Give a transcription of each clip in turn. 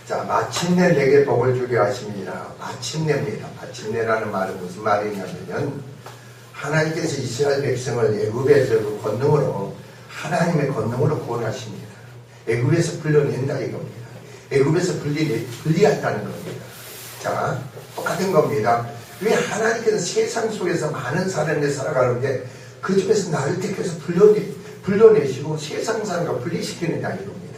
자, 마침내 내게 복을 주려 하십니다. 마침내입니다. 마침내라는 말은 무슨 말이냐면 하나님께서 이스라엘 백성을 애굽에서 그 권능으로 하나님의 권능으로 구원하십니다. 애굽에서 불러낸다 이겁니다. 애굽에서 분리한다는 겁니다. 자, 똑같은 겁니다. 왜 하나님께서 세상 속에서 많은 사람을 살아가는데 그 중에서 나를 택해서 불러내시고 세상 사람과 분리시키느냐 이겁니다.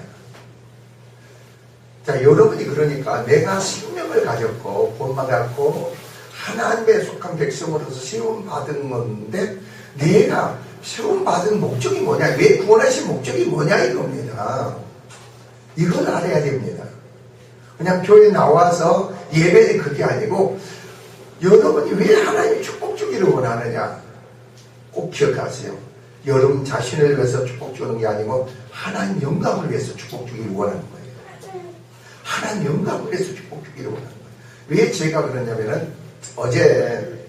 자, 여러분이 그러니까 내가 생명을 가졌고 본받았고 하나님의 속한 백성으로서 세움받은 건데 내가 세움받은 목적이 뭐냐, 왜 구원하신 목적이 뭐냐 이겁니다. 이걸 알아야 됩니다. 그냥 교회 나와서 예배는 그게 아니고 여러분이 왜 하나님의 축복 주기를 원하느냐 꼭 기억하세요. 여러분 자신을 위해서 축복 주는 게 아니고 하나님 영광을 위해서 축복 주기를 원하는 거예요. 하나님 영광을 위해서 축복 주기를 원하는 거예요. 왜 제가 그러냐면은 어제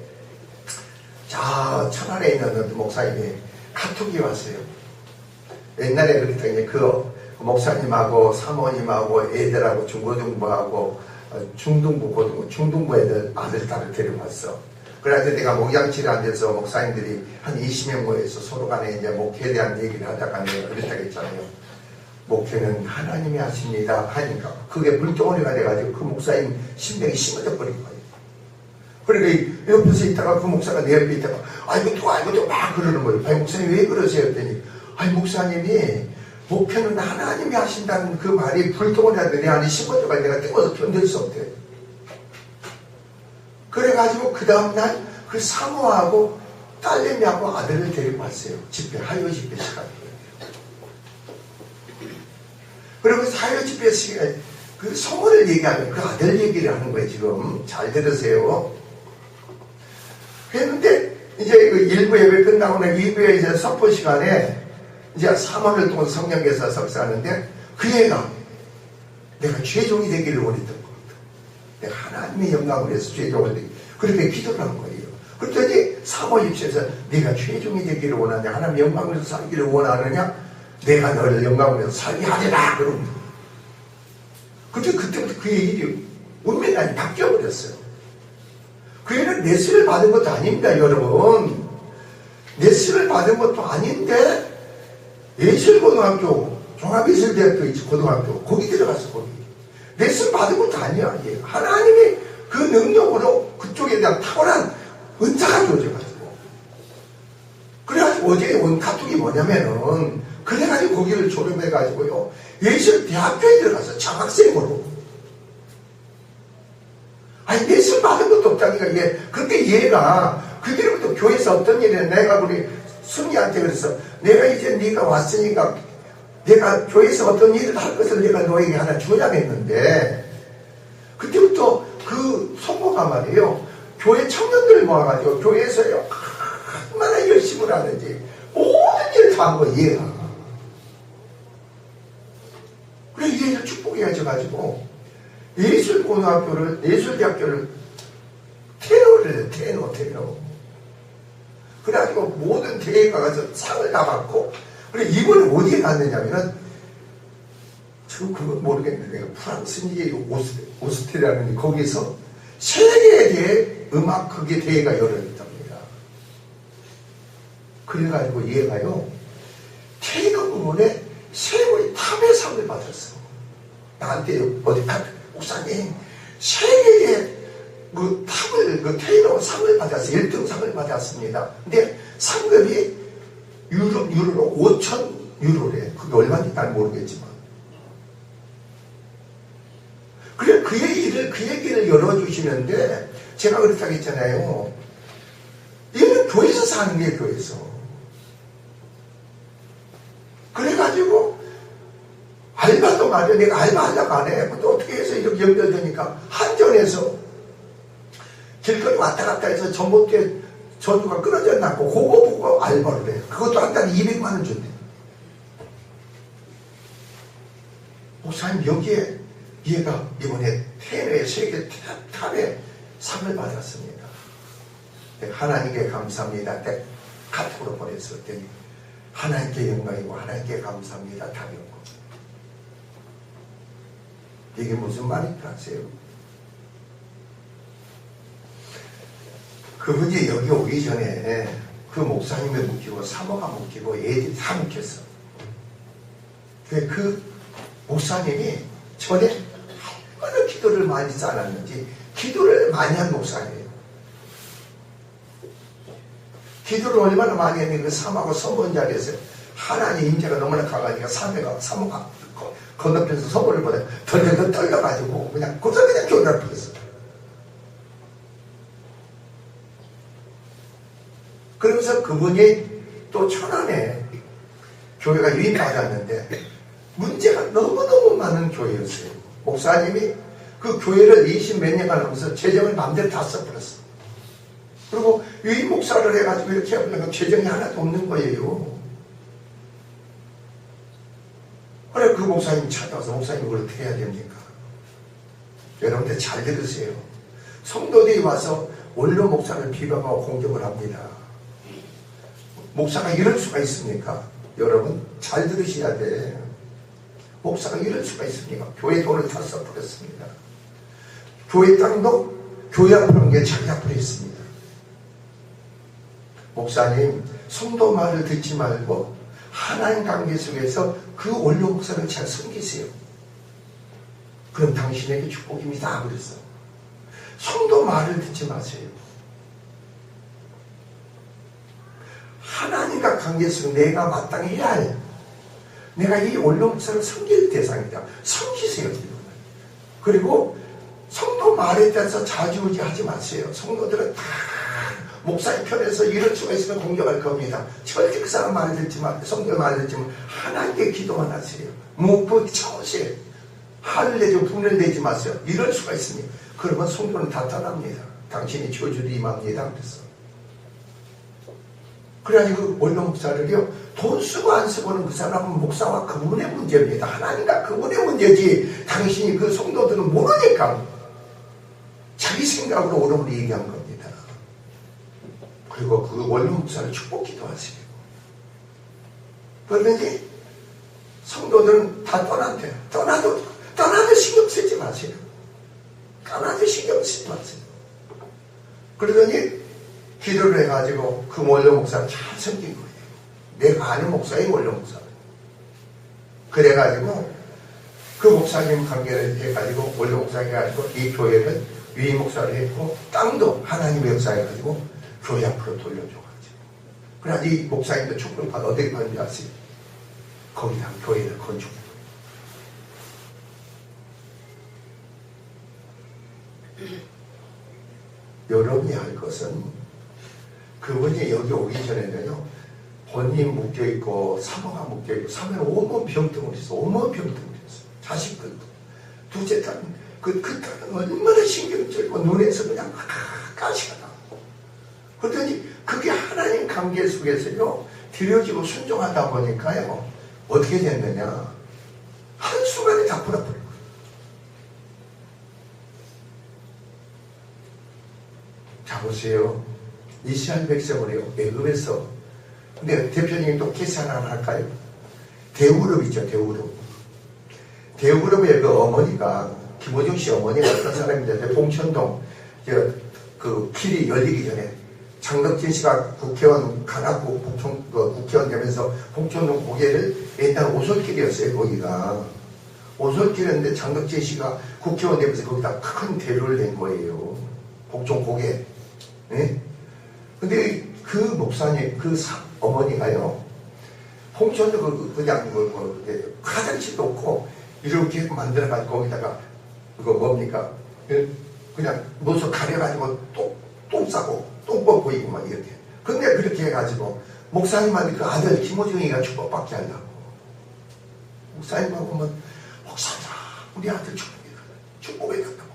저 천안에 있는 목사님이 카톡이 왔어요. 옛날에 그랬더니 그 목사님하고 사모님하고 애들하고 중고등부하고 중등부 고등부 중등부 애들 아들 딸을 데려왔어. 그래서 내가 목양실에 앉아서 목사님들이 한 20명 모여서 서로 간에 이제 목회에 대한 얘기를 하다가 내가 그랬다고 했잖아요. 목회는 하나님이 하십니다 하니까 그게 불덩어리가 돼가지고 그 목사님 심장이 심어져 버린 거예요. 그러니까 옆에서 있다가 그 목사가 내 옆에 있다가 이것도 막 그러는 거예요. 아니 목사님 왜 그러세요? 했더니 아니 목사님이 목회는 하나님이 하신다는 그 말이 불덩어리가 내 안에 심어져가 내가 뜨거워서 견딜 수 없대. 그래가지고 그 다음날 그 사모하고 딸내미하고 아들을 데리고 왔어요. 집회, 하요 집회 시간에. 그리고 하요 집회 시간에 그 소문을 얘기하면 그 아들 얘기를 하는 거예요. 지금 잘 들으세요. 그랬는데 이제 그 1부 예배 끝나고 나 2부에 이제 선포 시간에 이제 3월을 동안 성령께서 석사하는데 그 애가 내가 죄종이 되기를 원했던 겁니다. 내가 하나님의 영광을 위해서 죄종을 되기 그렇게 기도를 한 거예요. 그랬더니 3월 입시에서 내가 죄종이 되기를 원하냐, 하나님의 영광을 위해서 살기를 원하느냐, 내가 너를 영광을 위해서 살게 하리라 그럽니다. 그때부터 그의 일이 운명이 바뀌어버렸어요. 그 애는 레슨을 받은 것도 아닙니다, 여러분. 레슨을 받은 것도 아닌데 예술고등학교, 종합예술대학교 고등학교 거기 들어갔어. 거기 레슨 받은 것도 아니야. 하나님이 그 능력으로 그쪽에 대한 탁월한 은사가 주어져가지고 그래가지고 어제 온 카톡이 뭐냐면은 그래가지고 거기를 졸업해가지고요 예술대학교에 들어가서 장학생으로 아니 레슨 받은 것도 없다니까. 근데 얘가 그 뒤로부터 교회에서 어떤 일이냐, 내가 우리 순이한테 그래서 내가 이제 네가 왔으니까 내가 교회에서 어떤 일을 할 것을 내가 너에게 하나 주려고 했는데 그때부터 그 성모가 말이에요 교회 청년들을 모아가지고 교회에서요 얼마나 열심히 하는지 모든 일을 다 한 거예요. 얘가 그래 얘를 축복해가지고 예술대학교를 테너를 해요. 테너. 그래가지고 모든 대회에 가서 상을 다 받고, 그래 이번에 어디에 갔느냐면은 저 그건 모르겠는데 내가 프랑스니 오스트리아는 거기서 세계에 대해 음악 그게 대회가 열렸답니다. 그래가지고 얘가요 테너 부문에 세계의 탑의 상을 받았어. 나한테 어디 목사님 세계의 그 탑을 그 테너 상을 받았어. 1등 상을 받았습니다. 근데 상금이 유로로 5,000 유로래. 그게 얼마인지 난 모르겠지만. 그래 그 얘기를 열어주시는데 제가 그렇다고 했잖아요. 얘는 교회에서 사는 게 교회에서. 그래가지고 알바도 말이야. 내가 알바 하려고 안 해. 또 어떻게 해서 이렇게 연결되니까 한전에서 길거리 왔다 갔다 해서 전봇대 전주가 끊어졌나고 그거 보고 알바를 해. 그것도 한 달에 200만 원 준대. 목사님 여기에 얘가 이번에 테너의 세계 탑에 상을 받았습니다. 하나님께 감사합니다. 카톡으로 보냈을 때 하나님께 영광이고 하나님께 감사합니다. 답이었고 이게 무슨 말인지 아세요? 그분이 여기 오기 전에 그 목사님을 묶이고 사모가 묶이고 애들이 다 묶였어. 그 목사님이 전에 얼마나 기도를 많이 쌓았는지 기도를 많이 한 목사님이에요. 기도를 얼마나 많이 했는지 그 사모하고 선본 자리에서 하나님 임재가 너무나 강하니까 사모가 건너편에서 선본을 보다 덜덜 떨려가지고 그냥 교회를 부렸어. 그러면서 그분이 또 천안에 교회가 유인받았는데 문제가 너무너무 많은 교회였어요. 목사님이 그 교회를 20 몇 년간 하면서 재정을 마음대로 다 써버렸어. 그리고 유인 목사를 해가지고 이렇게 하면 재정이 하나도 없는 거예요. 그래 그 목사님 찾아와서 목사님 이걸 어떻게 해야 됩니까? 여러분들 잘 들으세요. 성도들이 와서 원로 목사를 비방하고 공격을 합니다. 목사가 이럴 수가 있습니까? 여러분 잘 들으셔야 돼. 목사가 이럴 수가 있습니까? 교회 돈을 다 써버렸습니다. 교회 땅도 교회 앞으로 게 자기 앞으로 있습니다. 목사님 성도 말을 듣지 말고 하나님 관계 속에서 그 원로 목사를 잘 섬기세요. 그럼 당신에게 축복입니다. 그랬어. 성도 말을 듣지 마세요. 하나님과 관계 속에 내가 마땅히 해야 해. 내가 이 원로 목사를 섬길 대상이다. 섬기세요. 그리고 성도 말에 대해서 좌지우지 하지 마세요. 성도들은 다 목사님 편에서 이럴 수가 있으면 공격할 겁니다. 절대 그 사람 말을 듣지 마세요. 성도 말을 듣지 마세요. 하나님께 기도만 하세요. 무엇보다 참으세요. 화를 내지 분을 내지 마세요. 이럴 수가 있습니다. 그러면 성도는 다 떠납니다. 당신이 저주도 임합니다. 그래서 그래가지고 원로 목사를요 돈 쓰고 안 쓰고는 그 사람은 목사와 그분의 문제입니다. 하나님과 그분의 문제지 당신이 그 성도들은 모르니까 자기 생각으로 옳음을 얘기한 겁니다. 그리고 그 원로 목사를 축복 기도하세요. 그러더니 성도들은 다 떠난대요. 떠나도 신경 쓰지 마세요. 떠나도 신경 쓰지 마세요. 그러더니 기도를 해가지고 그 원로 목사를 잘 섬긴 거예요. 내가 아는 목사의 원로 목사. 그래가지고 그 목사님 관계를 해가지고 원로 목사 해가지고 이 교회를 유인 목사를 했고 땅도 하나님의 역사해가지고 교회 앞으로 돌려줘가지고 그래가지고 이 목사님도 축복을 받아 어디 가는지 아세요? 거기다 교회를 건축해요. 여러분이 할 것은 그분이 여기 오기 전에는요 본인 묶여있고 사모가 묶여있고 사모는 온몸 병통을 했어. 온몸 병통을 했어. 자식들도 둘째 딸은 그 딸은 얼마나 신경절고 눈에서 그냥 가시가 나고 그러더니 그게 하나님 관계 속에서요 들여지고 순종하다 보니까요 어떻게 됐느냐 한순간에 다 풀어버린 거예요. 자 보세요. 이스라엘 백성을요 애굽에서 근데 대표님이 또 계산 하나 할까요? 대우럽 있죠. 대우럽의 그 어머니가 김호중 씨 어머니가 어떤 사람인데 봉천동 그 길이 열리기 전에 장덕진 씨가 국회의원 가나고 국회의원 되면서 봉천동 고개를 옛날 오솔길이었어요. 거기가 오솔길이었는데 장덕진 씨가 국회의원 되면서 거기다 큰 대로를 낸 거예요. 봉천 고개. 네? 근데 그 목사님, 어머니가요, 홍천도 그냥 화장실도 없고, 이렇게 만들어가지고 거기다가, 그거 뭡니까? 그냥 모서 가려가지고 똥 싸고, 똥 뻗고 있고 막 이렇게. 근데 그렇게 해가지고, 목사님한테 그 아들 김호중이가 축복받게 하려고. 목사님하고 보면, 목사님, 우리 아들 축복해달라고.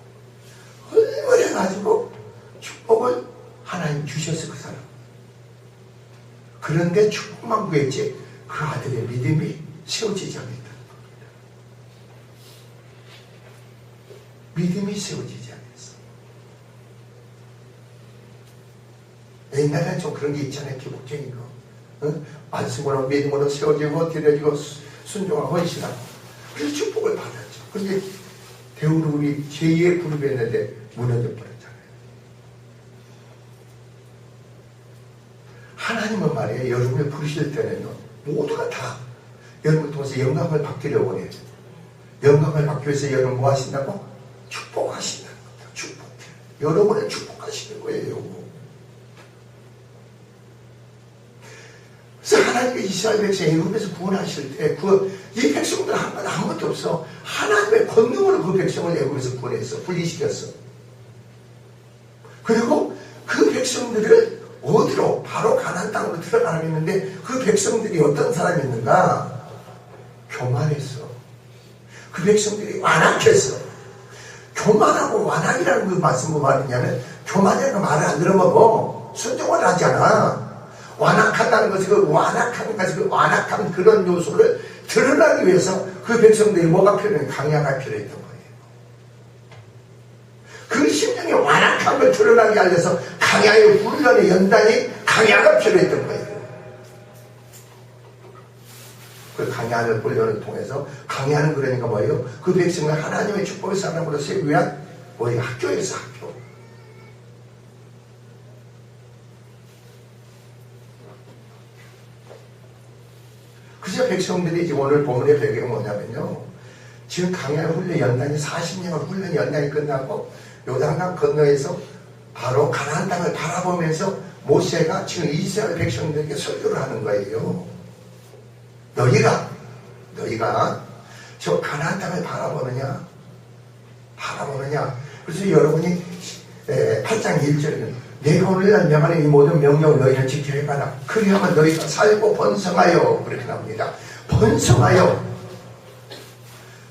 얼마나 해가지고, 축복을 하나님 주셔서 그 사람. 그런데 축복만 구했지 그 아들의 믿음이 세워지지 않았다는 겁니다. 믿음이 세워지지 않았어. 옛날에는 좀 그런 게 있잖아요. 기복적인 거. 응? 말씀으로 믿음으로 세워지고 드려지고 순종하고 헌신하고 그래서 축복을 받았죠. 그런데 배우룹이 제2의 그룹이었는데 무너져 버렸잖아요. 하나님은 말이에요. 여러분을 부르실 때는요, 모두가 다 여러분을 통해서 영광을 받기려고 해요. 영광을 받기 위해서 여러분 뭐 하신다고? 축복하신다는 겁니다. 축복. 여러분을 축복하시는 거예요. 그래서 하나님의 이스라엘 백성 애굽에서 구원하실 때 이 백성들 아무것도 없어. 하나님의 권능으로 그 백성을 애굽에서 구원해서 분리시켰어. 그리고 그 백성들을 어디로? 바로 가나안 땅으로 들어가라고 했는데 그 백성들이 어떤 사람이었는가? 교만했어. 그 백성들이 완악했어. 교만하고 완악이라는 그 말씀 뭐 말이냐면, 교만이라는 말을 안 들어먹어. 순종을 하잖아. 완악하다는 것이 그 완악한 그런 요소를 드러나기 위해서 그 백성들이 뭐가 필요해? 강야가 필요했던 거예요. 그 심령의 완악한 걸 드러나게 하려서 강야의 훈련의 연단이 강야가 필요했던 거예요. 그 강야의 훈련을 통해서, 강야는 그러니까 뭐예요? 그 백성을 하나님의 축복의 사람으로 세우기 위한 뭐예요? 학교에서 학교. 그래서 백성들이 지금 오늘 본문의 배경이 뭐냐면요, 지금 강야의 훈련 연단이 40년을 훈련 연단이 끝나고 요단강 건너에서 바로 가나안 땅을 바라보면서 모세가 지금 이스라엘 백성들에게 설교를 하는 거예요. 너희가 저 가나안 땅을 바라보느냐? 그래서 여러분이 8장 1절에는 내가 오늘날 명하는 이 모든 명령을 너희는 지켜 해가라. 그리하면 너희가 살고 번성하여, 그렇게 나옵니다. 번성하여.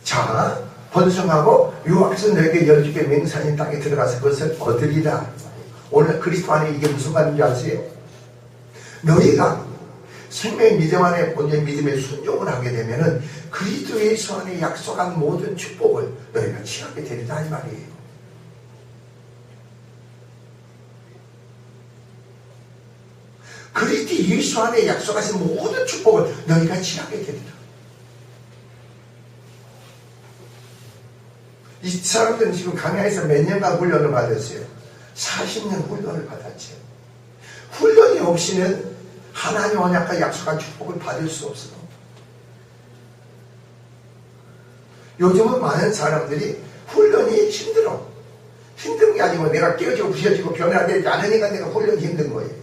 자, 번성하고 여호와께서 너에게 12개 맹산인 땅에 들어가서 그것을 얻으리라. 오늘 그리스도 안에 이게 무슨 말인지 아세요? 너희가 생명의 믿음 안에 본전 믿음의 순종을 하게 되면은 그리스도 예수 안에 약속한 모든 축복을 너희가 취하게 되리라 이 말이에요. 그리스도 예수 안에 약속하신 모든 축복을 너희가 취하게 되리라. 이 사람들은 지금 강야에서 몇 년간 훈련을 받았어요? 40년 훈련을 받았죠. 훈련이 없이는 하나님 언약과 약속한 축복을 받을 수 없어요. 요즘은 많은 사람들이 훈련이 힘들어. 힘든 게 아니고 내가 깨어지고 부셔지고 변화되지 않으니까 내가 훈련이 힘든 거예요.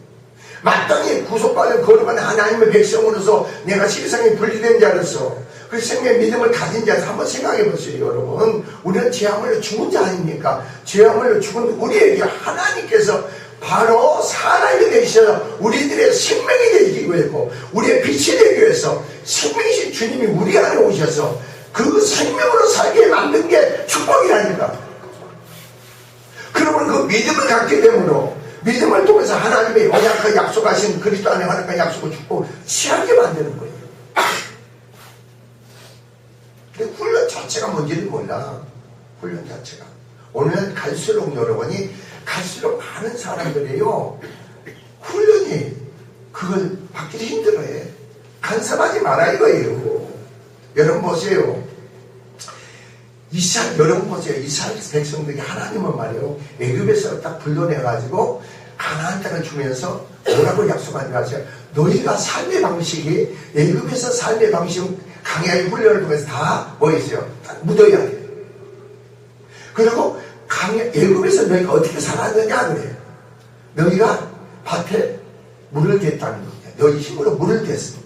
마땅히 구속받은 거룩한 하나님의 백성으로서 내가 세상에 분리된 자로서 그 생명의 믿음을 가진 자로서 한번 생각해 보세요. 여러분, 우리는 죄악물로 죽은 자 아닙니까? 죄악물로 죽은 우리에게 하나님께서 바로 사람이 되셔서 우리들의 생명이 되기 위해서, 우리의 빛이 되기 위해서 생명이신 주님이 우리 안에 오셔서 그 생명으로 살게 만든 게 축복이라니까. 그러면 그 믿음을 갖게 되므로 믿음을 통해서 하나님의 언약과 약속하신 그리스도 안에 하나님과 약속을 축복을 취하게 만드는 거예요. 근데 훈련 자체가 뭔지를 몰라. 훈련 자체가. 오늘 갈수록 여러분이 갈수록 많은 사람들이요, 훈련이 그걸 받기 힘들어해. 간섭하지 마라 이거예요. 여러분 보세요. 여러분 보세요. 이스라엘 백성들이 하나님은 말이에요, 애굽에서 딱 불러내가지고 가나안 땅을 주면서 뭐라고 약속한 줄 아세요? 너희가 삶의 방식이, 애굽에서 삶의 방식은 강야의 훈련을 통해서 다 뭐 있어요? 딱 묻어야 돼. 그리고 애굽에서 너희가 어떻게 살았느냐 그래요. 너희가 밭에 물을 댔다는 거예요. 너희 힘으로 물을 댔어.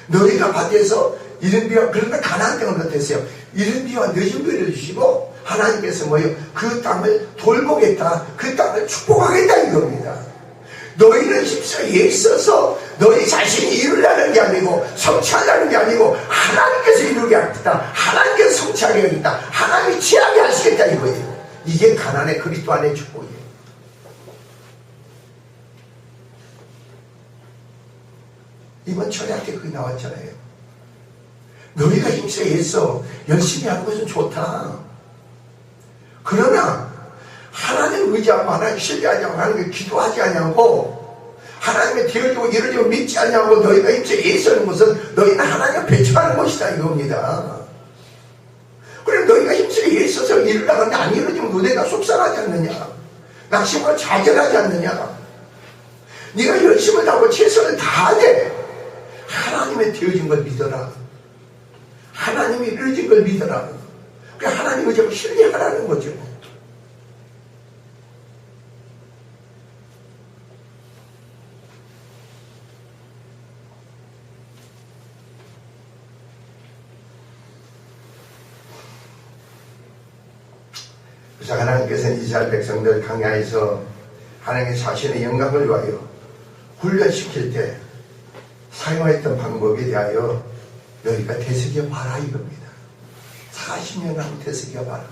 너희가 밭에서 이른 비와, 그러니까 가나안 땅을 어땠어요? 이른 비와 늦은 비를 주시고 하나님께서 뭐예요? 그 땅을 돌보겠다, 그 땅을 축복하겠다 이겁니다. 너희는 힘써 애써서 너희 자신이 이루려는 게 아니고 성취하려는 게 아니고 하나님께서 이루게 하겠다, 하나님께서 성취하게 하겠다, 하나님이 취하게 하시겠다 이거예요. 이게 가나안의 그리스도 안의 축복이에요. 이번 철야 때 그게 나왔잖아요. 너희가 힘써 애써 열심히 하는 것은 좋다. 그러나 하나님 의지하고 하나님 신뢰하지 않고 하나님께 기도하지 않냐고, 하나님의 되어지고 이루어지고 믿지 않냐고 너희가 힘써 애쓰는 것은 너희는 하나님을 배척하는 것이다 이겁니다. 계획에 있어서 이루려고 하는데 안 이루어지면 너네가 속상하지 않느냐? 낙심과 좌절하지 않느냐? 네가 열심을 다하고 최선을 다하되 하나님의 되어진 걸 믿어라. 하나님이 이루어진 걸 믿어라. 그러니까 하나님을 자꾸 신뢰하라는 거죠. 그래서 하나님께서는 이스라엘 백성들 광야에서 하나님의 자신의 영광을 위하여 훈련시킬 때 사용했던 방법에 대하여 너희가 되새겨봐라 이겁니다. 40년간 한번 되새겨봐라.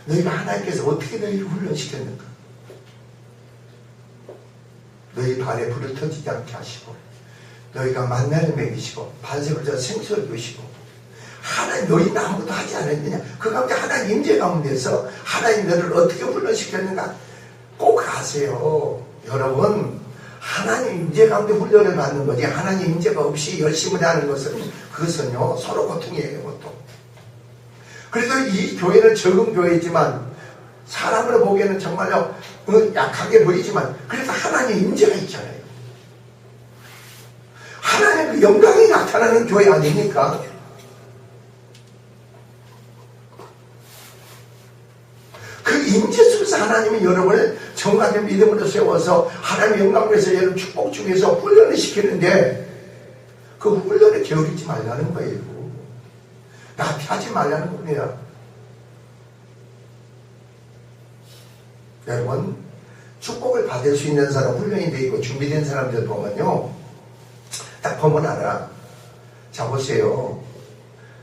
너희가 하나님께서 어떻게 너희를 훈련시켰는가? 너희 발에 불을 터지지 않게 하시고 너희가 만나를 먹이시고 반석을 져 생수를 주시고 하나님 너희는 아무것도 하지 않았느냐? 그 가운데 하나님 임재 가운데서 하나님 너를 어떻게 훈련시켰는가? 꼭 아세요. 여러분 하나님 임재 가운데 훈련을 받는 거지 하나님 임재가 없이 열심을 하는 것은 그것은요 서로 고통이에요. 고통. 그래서 이 교회는 적은 교회이지만 사람으로 보기에는 정말로 약하게 보이지만 그래서 하나님 임재가 있잖아요. 하나님 그 영광이 나타나는 교회 아닙니까? 그 임재 속에서 하나님이 여러분을 정확한 믿음으로 세워서 하나님의 영광을 위해서 여러분 축복 중에서 훈련을 시키는데 그 훈련에 게으르지 말라는 거예요. 나태하지 말라는 겁니다. 여러분 축복을 받을 수 있는 사람 훈련이 되어 있고 준비된 사람들 보면요 딱 보면 알아. 자 보세요.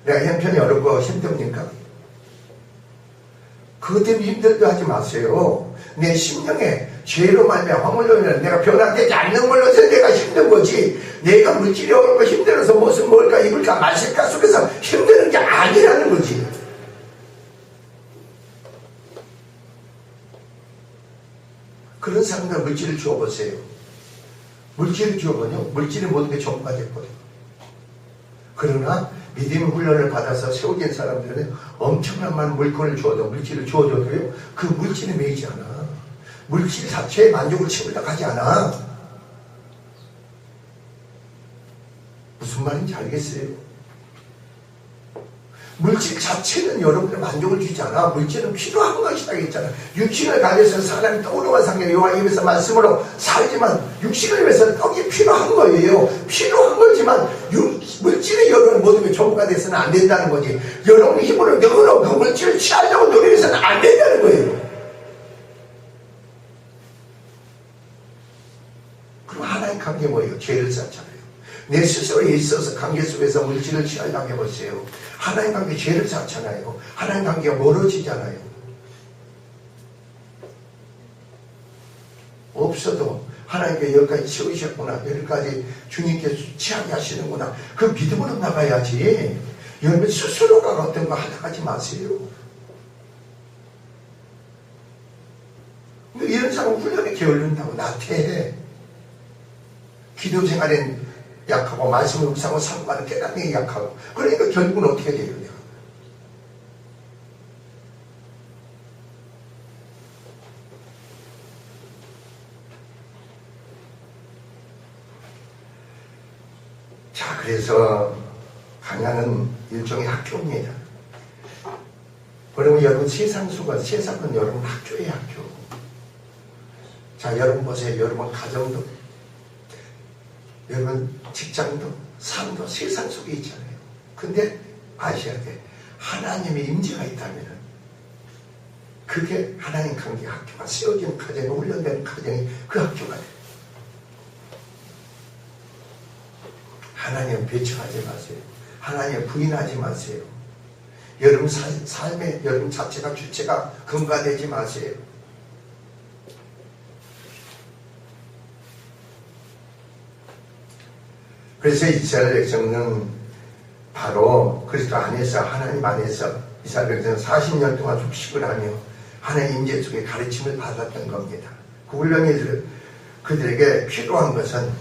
내가 형편이 어렵고 힘듭니까? 그것 때문에 힘들다 하지 마세요. 내 심령에 죄로 말미암아 화물로 인해 내가 변화되지 않는 걸로서 내가 힘든 거지 내가 물질이 어렵고 힘들어서 무슨 먹을까 입을까 마실까 속에서 힘드는 게 아니라는 거지. 그런 사람들 물질을 주어보세요. 물질을 주어보면 물질이 모든 게 전부가 됐거든요. 그러나 믿음의 훈련을 받아서 세워진 사람들은 엄청난 많은 물건을 주어도 물질을 주어줘도요 그 물질에 매이지 않아. 물질 자체에 만족을 채우려고 하지 않아. 무슨 말인지 알겠어요? 물질 자체는 여러분의 만족을 주지 않아. 물질은 필요한 것이다 했잖아. 육신을 가져서 사람이 떡으로만 상여 여호와 입에서 말씀으로 살지만 육신을 위해서는 떡이 필요한 거예요. 필요한 거지만 물질이 여러분의 모든 게 전부가 돼서는 안 된다는 거지. 여러분의 힘으로 영으로 그 물질을 취하려고 노력해서는 안 된다는 거예요. 그럼 하나의 관계 뭐예요? 죄를 쌓잖아요. 내 스스로에 있어서 관계 속에서 물질을 취하려고 해보세요. 하나님 관계 죄를 쌓잖아요. 하나님 관계가 멀어지잖아요. 없어도 하나님께 여기까지 채우셨구나. 여기까지 주님께 취하게 하시는구나. 그 믿음으로 나가야지. 여러분 스스로가 어떤 거 하다 하지 마세요. 근데 이런 사람은 훈련에 게을른다고 나태해. 기도 생활엔 약하고 말씀을 묵상하고 상관은 깨닫는 게 약하고 그러니까 결국은 어떻게 돼요? 내가? 자 그래서 강야는 일종의 학교입니다. 그러면 여러분 세상은 여러분 학교예요. 학교. 자 여러분 보세요. 여러분 가정도 여러분 직장도 삶도 세상 속에 있잖아요. 근데 아셔야 돼. 하나님의 임재가 있다면 그게 하나님 관계 학교가 세워진 가정이 훈련되는 가정이 그 학교가 돼요. 하나님 배척하지 마세요. 하나님 부인하지 마세요. 여러분 삶에 여러분 자체가 주체가 근거되지 마세요. 그래서 이스라엘 백성은 바로 그리스도 안에서 하나님 안에서 이스라엘 백성은 40년 동안 숙식을 하며 하나님 임재 속에 가르침을 받았던 겁니다. 그 훈련이 그들에게 필요한 것은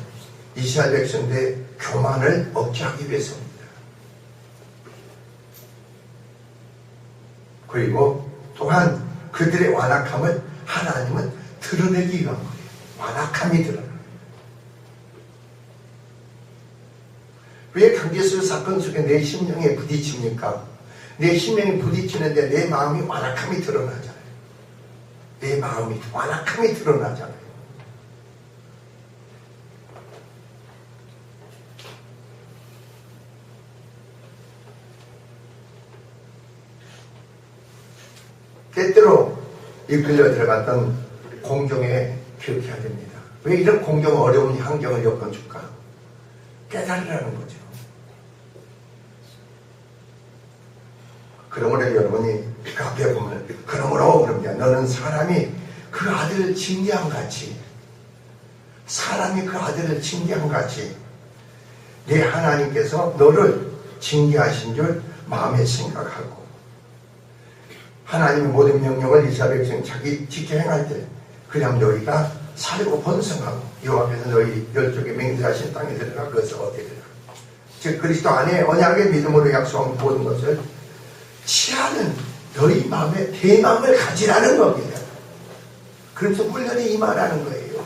이스라엘 백성들의 교만을 억제하기 위해서입니다. 그리고 또한 그들의 완악함을 하나님은 드러내기 위한 거예요. 완악함이 드러나요. 왜 강제술 사건 속에 내 심령에 부딪힙니까? 내 심령이 부딪히는데 내 마음이 완악함이 드러나잖아요. 내 마음이 완악함이 드러나잖아요. 때때로 이끌려 들어갔던 공경에 기억해야 됩니다. 왜 이런 공경 어려운 환경을 엮어줄까? 깨달으라는 거죠. 그러므로 여러분이 그 앞에 보면 그러므로 그럽니다. 너는 사람이 그 아들을 징계한 같이 사람이 그 아들을 징계한 같이 내 하나님께서 너를 징계하신 줄 마음에 생각하고 하나님의 모든 명령을 이스라엘 백성 자기 지켜 행할 때 그냥 너희가 살고 번성하고 여호와 앞에서 너희 열족에 맹세하신 땅에 들어가 그것을 얻게 되라. 즉 그리스도 안에 언약의 믿음으로 약속한 모든 것을 취하는 너희 마음에 대망을 가지라는 겁니다. 그래서 훈련이 임하라는 거예요.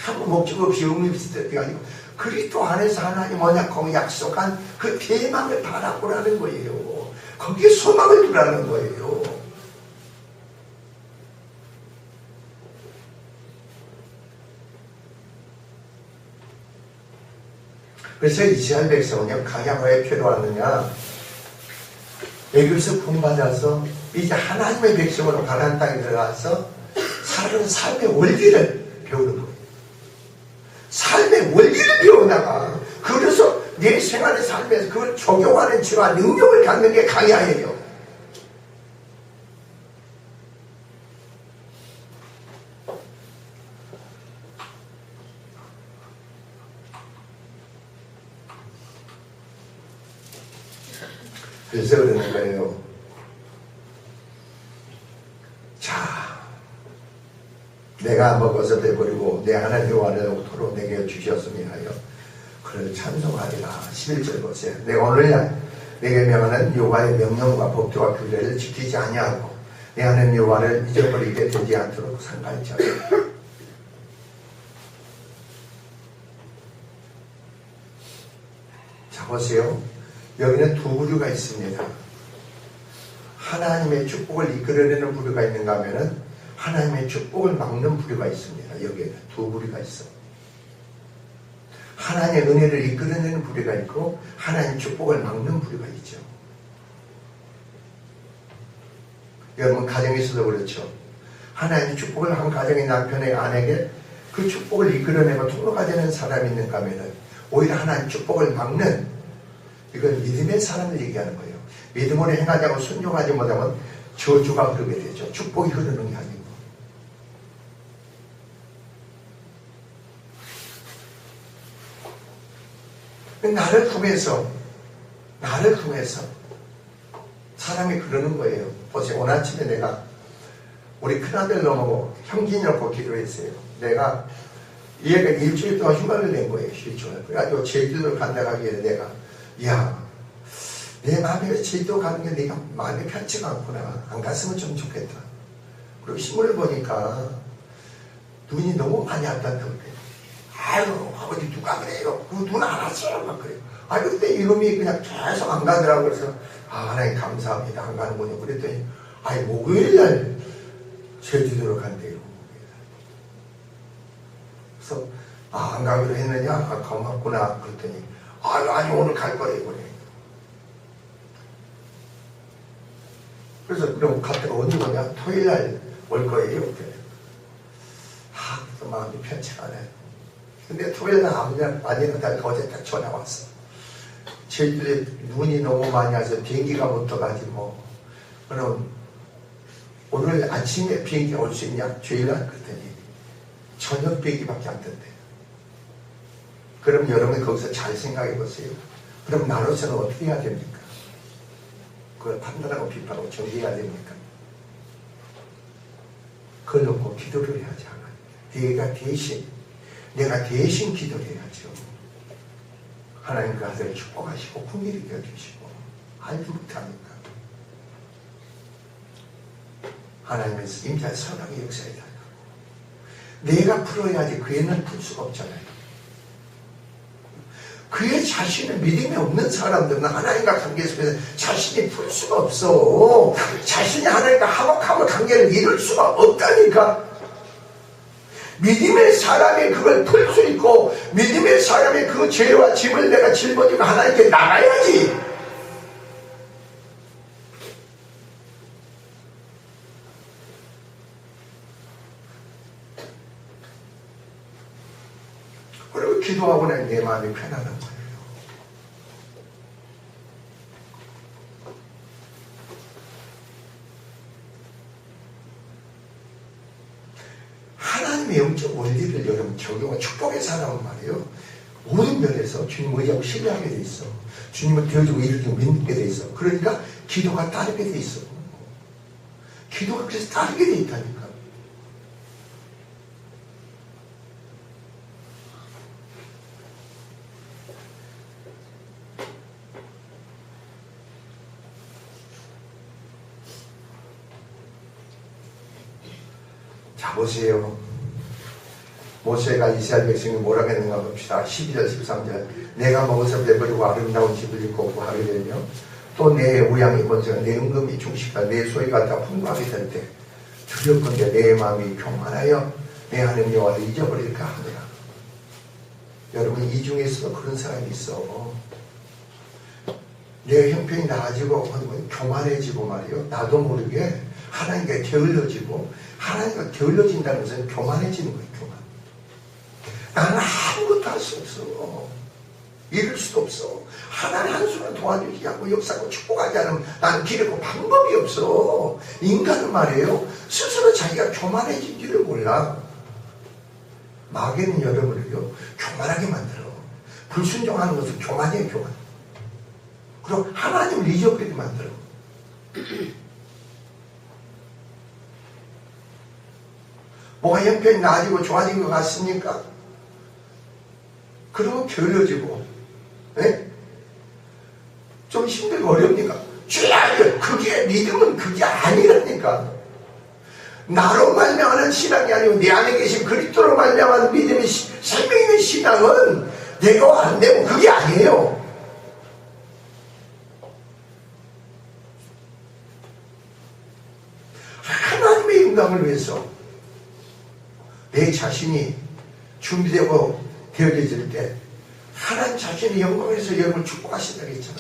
아무 목적 없이 의미 있을 때가 아니고 그리스도 안에서 하나님 언약하고 약속한 그 대망을 바라보라는 거예요. 거기에 소망을 두라는 거예요. 그래서 이스라엘 백성은요, 강야가 왜 필요하느냐? 애굽에서 구원받아서 이제 하나님의 백성으로 가나안 땅에 들어가서 사는 삶의 원리를 배우는 거예요. 삶의 원리를 배우다가 그래서 내 생활의 삶에서 그걸 적용하는 지와 능력을 갖는 게 강야예요. 그래서 그러는 거예요. 자, 내가 먹어서 배부리고 내 하나님 여호와를 오토록 내게 주셨으니 하여 그를 찬송하리라. 11절 보세요. 내가 오늘날 내게 명하는 여호와의 명령과 법도와 규례를 지키지 아니하고 내 하나님 여호와를 잊어버리게 되지 않도록 삼가할지어다. 자, 보세요. 여기는 두 부류가 있습니다. 하나님의 축복을 이끌어내는 부류가 있는가 하면은 하나님의 축복을 막는 부류가 있습니다. 여기에는 두 부류가 있어. 하나님의 은혜를 이끌어내는 부류가 있고 하나님의 축복을 막는 부류가 있죠. 여러분 가정에서도 그렇죠. 하나님의 축복을 한 가정의 남편의 아내에게 그 축복을 이끌어내고 통로가 되는 사람이 있는가 하면은 오히려 하나님의 축복을 막는 이건 믿음의 사람을 얘기하는 거예요. 믿음으로 행하지 않고 순종하지 못하면 저주가 흐르게 되죠. 축복이 흐르는 게 아니고. 나를 통해서 사람이 그러는 거예요. 보세요. 오늘 아침에 내가 우리 큰아들 넘어고 형진이 놓고 기도했어요. 내가 얘가 일주일 동안 휴가를 낸 거예요. 일주일. 그래가지고 제주도를 간다고 하기에 내가 야, 내 마음에 제주도 가는 게 내가 마음이 편치가 않구나. 안 갔으면 좀 좋겠다. 그리고 신문을 보니까 눈이 너무 많이 왔다는데 아유 아버지 누가 그래요? 그 눈 안 왔어요. 막 그래요. 아 근데 이놈이 그냥 계속 안 가더라고. 그래서 아 하나님 감사합니다. 안 가는군요. 그랬더니 아이 목요일날 제주도로 간대요. 그래서 아 안 가기로 했느냐? 아 고맙구나. 그랬더니 아니 오늘 갈 거래요. 그래. 그래서 그럼 갔다가 언제 오냐? 토요일날 올 거예요. 그래. 또 마음이 편치가 않아요. 근데 토요일날 아무나 아니나 다를까 어제 딱 전화 왔어. 제주도에 눈이 너무 많이 와서 비행기가 못 떠가지 뭐. 그럼 오늘 아침에 비행기가 올 수 있냐? 주일날 그랬더니 저녁 비행기밖에 안 된대. 그럼 여러분이 거기서 잘 생각해 보세요. 그럼 나로서는 어떻게 해야 됩니까? 그걸 판단하고 비판하고 정리해야 됩니까? 그걸 놓고 기도를 해야지 하나님. 내가 대신 기도를 해야죠. 하나님 그 아들을 축복하시고 궁리를 여주시고 알지 못합니까? 하나님의 임자의 선하게 역사해야 된다. 내가 풀어야지 그 애는 풀 수가 없잖아요. 그의 자신의 믿음이 없는 사람들은 하나님과 관계 속에서 자신이 풀 수가 없어. 자신이 하나님과 화목함을 관계를 이룰 수가 없다니까. 믿음의 사람이 그걸 풀 수 있고 믿음의 사람이 그 죄와 짐을 내가 짊어지고 하나님께 나가야지. 그리고 기도하고 나면 내 마음이 편안한 거예요. 하나님의 영적 원리를 여러분 적용한 축복의 사람은 말이에요. 모든 면에서 주님을 의지하고 신뢰하게 돼 있어. 주님을 되어주고 이루고 믿게 돼 있어. 그러니까 기도가 따르게 돼 있어. 기도가 그래서 따르게 돼 있다니까. 자, 보세요. 모세가 이스라엘 백성이 뭐라고 했는가 봅시다. 12절 13절 내가 먹어서 배부르고 아름다운 집을 입고 구하게 되며 또 내 우양이 번성하 내 은금이 충식하여 내 소유가 다 풍부하게 될 때 두렵건대 내 마음이 교만하여 내 하나님 여호와를 잊어버릴까 하느라. 여러분 이 중에서도 그런 사람이 있어. 내 형편이 나아지고 교만해지고 말이요. 나도 모르게 하나님께 게을러지고 하나님과 게을러진다는 것은 교만해지는 거예요. 교만. 나는 아무것도 할 수 없어. 이룰 수도 없어. 하나님 한순간 도와주지 않고 역사하고 축복하지 않으면 나는 길 잃고 방법이 없어. 인간은 말이에요. 스스로 자기가 교만해진 줄을 몰라. 마귀는 여러분을요. 교만하게 만들어. 불순종하는 것은 교만이에요. 교만. 그리고 하나님을 잊어버리게 만들어. 뭐가 형편이 나아지고 좋아진 것 같습니까? 그러면 게을러지고 좀 힘들고 어렵니까? 주야, 그게 믿음은 그게 아니라니까. 나로 말미암는 신앙이 아니고 내 안에 계신 그리스도로 말미암는 믿음이 생명 있는 신앙은 내가 안 되고 그게 아니에요. 하나님의 영광을 위해서 내 자신이 준비되고 되어질 때 하나님 자신의 영광을 위해서 여러분을 축복하신다고 했잖아.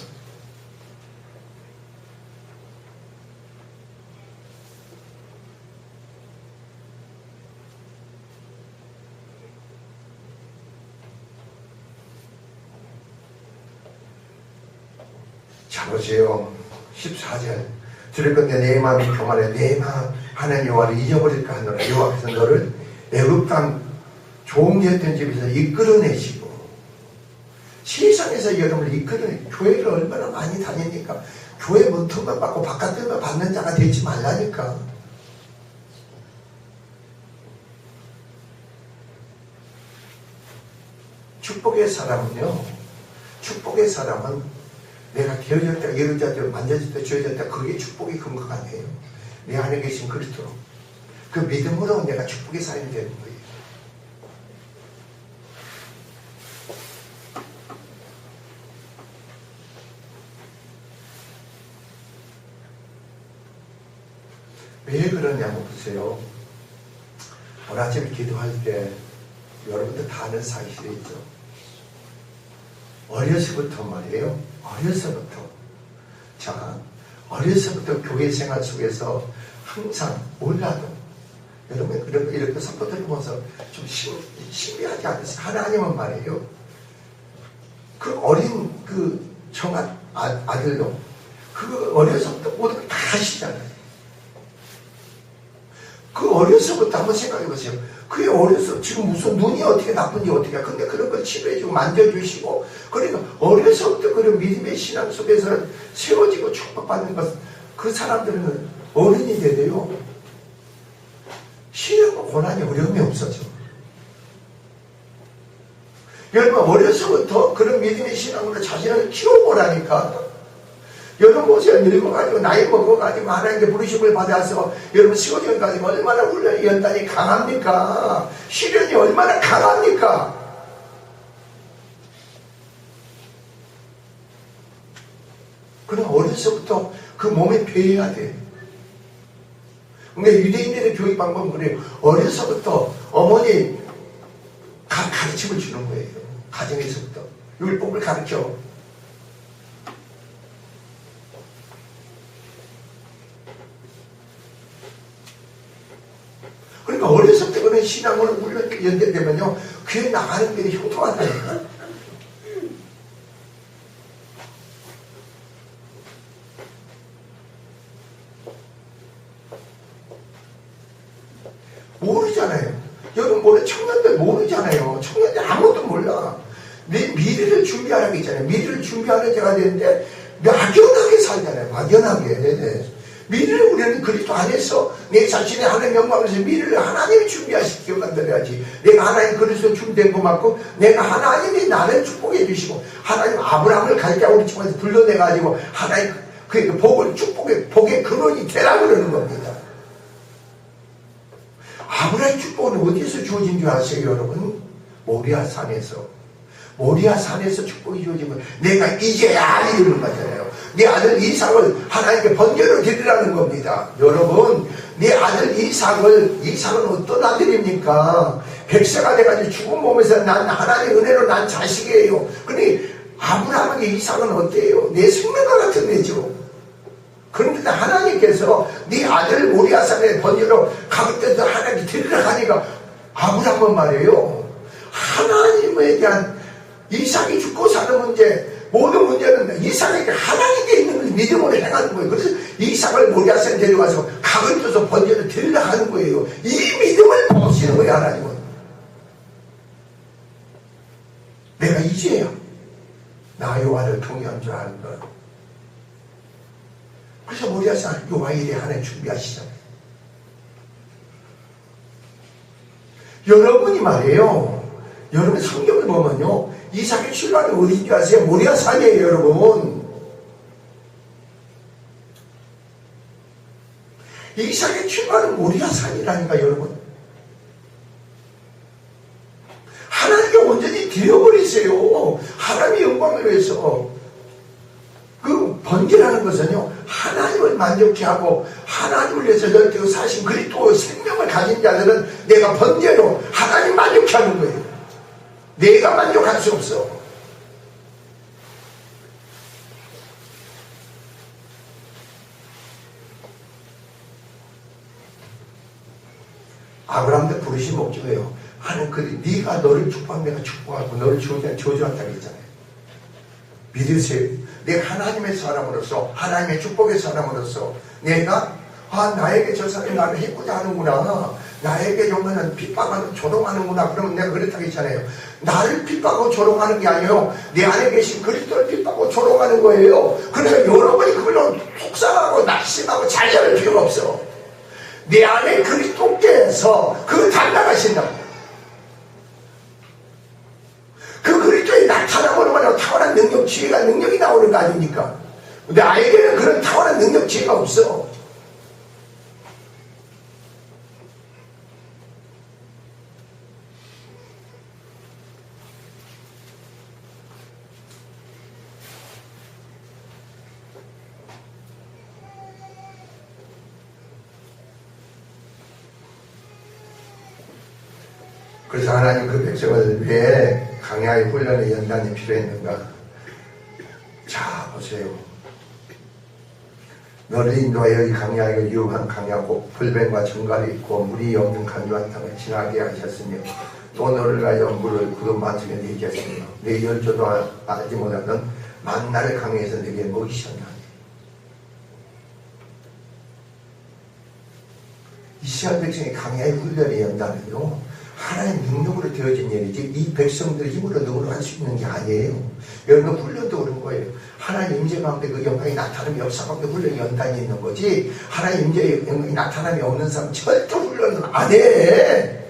자 보세요. 14절 들을건대 내 마음이 교만해 내 마음 하나님 여호와를 잊어버릴까 하노라. 여호와께서 너를 애굽 땅 종이었던 집에서 이끌어내시고 세상에서 여러분을 이끌어내. 교회를 얼마나 많이 다니니까 교회 문턱만 받고 바깥에만 받는 자가 되지 말라니까. 축복의 사람은요, 축복의 사람은 내가 되어졌다, 이루어졌다, 만져졌다, 주어졌다, 그게 축복의 근거가 아니에요. 내 안에 계신 그리스도로 그 믿음으로 내가 축복의 사람이 되는 거예요. 왜 그러냐면 보세요. 오늘 아침에 기도할 때 여러분들 다 아는 사실이죠. 어려서부터 말이에요. 어려서부터. 자, 어려서부터 교회 생활 속에서 항상 몰라도 여러분 이렇게 선포 들으면서 좀 신비하지 않으세요? 하나님은 말이에요. 그 어린 그 정한 아들도 그 어려서부터 모든 걸 다 하시잖아요. 그 어려서부터 한번 생각해 보세요. 그게 어려서 지금 무슨 눈이 어떻게 나쁜지 어떻게 근데 그런 걸 치료해주고 만져주시고 그러니까 어려서부터 그런 믿음의 신앙 속에서 세워지고 축복받는 것 그 사람들은 어른이 되대요. 시련과 고난이 어려움이 없어져. 여러분 어려서부터 그런 믿음의 신앙으로 자신을 키워보라니까. 여러분 보세요. 늙어가지고 나이 먹어가지고 하나님께 부르심을 받아서 여러분 15년까지 얼마나 훈련이 연단이 강합니까? 시련이 얼마나 강합니까? 그럼 어려서부터 그 몸에 배해야 돼. 근데 유대인들의 교육 방법은 그래요. 어려서부터 어머니 가르침을 주는 거예요. 가정에서부터 율법을 가르쳐. 그러니까 어려서부터 그런 신앙으로 연결되면요, 교회 나가는 길이 형통하다니까. 모르잖아요. 여러분 모르 청년들 모르잖아요. 청년들 아무것도 몰라. 내 미래를 준비하는 게 있잖아요. 미래를 준비하는 자가 되는데 막연하게 살잖아요. 막연하게. 미래를 우리는 그리스도 안에서 내 자신의 하나님의 영광을 위해서 미래를 하나님이 준비하시기 만들어야지. 내가 하나님 그리스도 준비된 것 맞고 내가 하나님이 나를 축복해 주시고 하나님 아브라함을 갈대아 우리 집에서 불러내가지고 하나님 그 복을 복의 근원이 되라 그러는 겁니다. 아브라함의 축복은 어디에서 주어진 줄 아세요, 여러분? 모리아 산에서. 모리아 산에서 축복이 주어진 건 내가 이제야 이러는 거잖아요. 내 아들 이삭을 하나님께 번제로 드리라는 겁니다. 여러분, 내 아들 이삭은 어떤 아들입니까? 백세가 돼가지고 죽은 몸에서 난 하나님의 은혜로 난 자식이에요. 근데 아브라함에게 이삭은 어때요? 내 생명과 같은 애죠. 그런데 하나님께서 네 아들 모리아 산에 번제로 가볼 때도 하나님께 드리라 하니까 아브라함은 말이에요. 하나님에 대한 이삭이 죽고 사는 문제, 모든 문제는 이삭에게 하나님께 있는 걸 믿음으로 행하는 거예요. 그래서 이삭을 모리아 산에 데려가서 각을 떠서 번제로 드리라 하는 거예요. 이 믿음을 보시는 거예요, 하나님은. 내가 이제야 나 여호와를 통회한 줄 아는 것. 그래서 모리아산 요바일에 하나님 준비하시잖아요. 여러분이 말이에요. 여러분 성경을 보면요. 이삭의 출발은 어딘지 아세요? 모리아산이에요, 여러분. 이삭의 출발은 모리아산이라니까, 여러분. 하나님께 온전히 드려버리세요. 하나님의 영광을 위해서. 그 번제라는 것은요, 하나님을 만족케 하고 하나님을 위해서 열대고 사신 그리스도의 생명을 가진 자들은 내가 번제로 하나님 만족케 하는 거예요. 내가 만족할 수 없어. 아브라함도 부르신 목적이에요. 하는 그들이 네가 너를 축복하면 내가 축복하고 너를 저주한다고 했잖아요. 믿으세요. 내가 하나님의 사람으로서 하나님의 축복의 사람으로서 내가 나에게 저 사람이 나를 해고자 하는구나. 나에게 정말은 핍박하는 조롱하는구나. 그러면 내가 그렇다고 했잖아요. 나를 핍박하고 조롱하는 게 아니에요. 내 안에 계신 그리스도를 핍박하고 조롱하는 거예요. 그래서 여러분이 그걸로 속상하고 낙심하고 자제할 필요가 없어. 내 안에 그리스도께서 그걸 담당하신다고. 그 그리스도의 나타남으로 말하면 타고난 능력, 지혜가 능력이 나오는 거 아닙니까? 근데 나에게는 그런 타고난 능력, 지혜가 없어. 그래서 하나님 그 백성을 왜 강야의 훈련의 연단이 필요했는가? 자, 보세요. 너를 인도하여 이 강야에 유혹한 강야고 불뱀과 정갈이 있고 물이 없는 간조한 땅을 지나게 하셨으며 또 너를 가여 물을 구름 반석에 내게 하시며 내 열조도 알지 못하던 만나를 강야에서 내게 먹이셨나니. 이스라엘 백성의 강야의 훈련의 연단은요, 하나의 능력으로 되어진 일이지 이 백성들의 힘으로 능으로 할 수 있는 게 아니에요. 여러분 훈련도 그런 거예요. 하나님 임재 가운데 그 영광이 나타나면 역사 가운데 훈련이 연단이 있는 거지, 하나님 임재의 영광이 나타남이 없는 사람 절대 훈련은 안 해.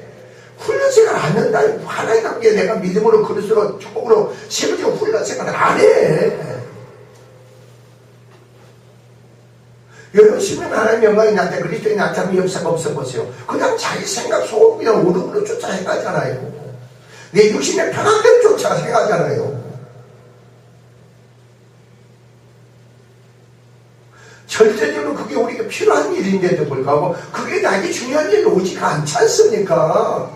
훈련 생활 안 한다. 하나님 함께 내가 믿음으로 그리스도로 축복으로 세워지고 훈련 생활을 안 해. 여러분 시민 하나님의 영광이 나한테 그리스도의 나타나는 역사가 없어보세요. 그냥 자기 생각 속으로 그냥 오름으로 쫓아 행하잖아요. 내 육신의 편한 대로 쫓아 행하잖아요. 절대적으로 그게 우리가 필요한 일인데도 불구하고 그게 나에게 중요한 일이 오지가 않지 않습니까?